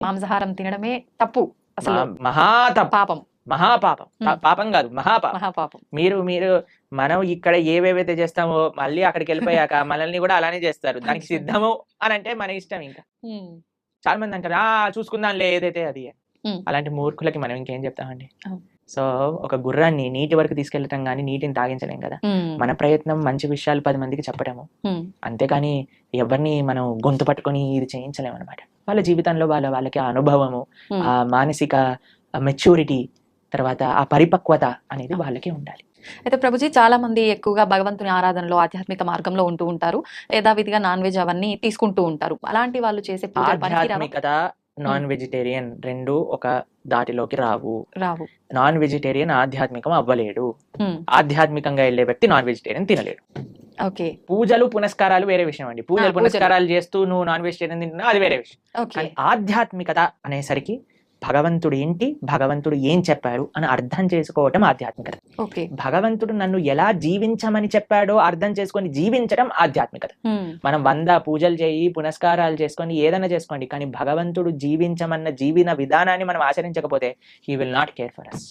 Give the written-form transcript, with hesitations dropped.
మాంసాహారం తినడమే తప్పు అసలు, మహాతప్పు, పాపం, మహాపాపం. పాపం కాదు, మహాపాపం. మహాపాపం. మీరు మనం ఇక్కడ ఏవేవైతే చేస్తామో మళ్ళీ అక్కడికి వెళ్ళిపోయాక మనల్ని కూడా అలానే చేస్తారు. దానికి సిద్ధము అని అంటే మన ఇష్టం. ఇంకా చాలా మంది అంటారు చూసుకుందాంలే ఏదైతే అది. అలాంటి మూర్ఖులకి మనం ఇంకేం చెప్తామండి. సో ఒక గుర్రాన్ని నీటి వరకు తీసుకెళ్ళటం కానీ నీటిని తాగించలేం కదా. మన ప్రయత్నం మంచి విషయాలు 10 మందికి చెప్పడము, అంతేకాని ఎవరిని మనం గొంతు పట్టుకొని ఇది చేయించలేము అనమాట. వాళ్ళ జీవితంలో వాళ్ళకి ఆ అనుభవము, ఆ మానసిక మెచ్యూరిటీ, తర్వాత ఆ పరిపక్వత అనేది వాళ్ళకే ఉండాలి. అయితే ప్రభుజీ, చాలా మంది ఎక్కువగా భగవంతుని ఆరాధనలో ఆధ్యాత్మిక మార్గంలో ఉంటూ ఉంటారు, యథావిధిగా నాన్ వెజ్ అవన్నీ తీసుకుంటూ ఉంటారు. అలాంటి వాళ్ళు చేసే ఆధ్యాత్మికత, నాన్ వెజిటేరియన్ రెండు ఒక దాటిలోకి రావు. నాన్ వెజిటేరియన్ ఆధ్యాత్మికం అవ్వలేడు. ఆధ్యాత్మికంగా వెళ్ళే వ్యక్తి నాన్ వెజిటేరియన్ తినలేడు. పూజలు పునస్కారాలు వేరే విషయం అండి. పూజలు పునస్కారాలు చేస్తూ నువ్వు నాన్ వెజిటేరియన్ తింటున్నా అది వేరే విషయం. కానీ ఆధ్యాత్మికత అనేసరికి భగవంతుడు ఏంటి, భగవంతుడు ఏం చెప్పాడు అని అర్థం చేసుకోవటం ఆధ్యాత్మికత. భగవంతుడు నన్ను ఎలా జీవించమని చెప్పాడో అర్థం చేసుకొని జీవించడం ఆధ్యాత్మికత. మనం 100 పూజలు చేయి, పునస్కారాలు చేసుకొని ఏదైనా చేసుకోండి, కానీ భగవంతుడు జీవించమన్న జీవన విధానాన్ని మనం ఆచరించకపోతే he will not care for us.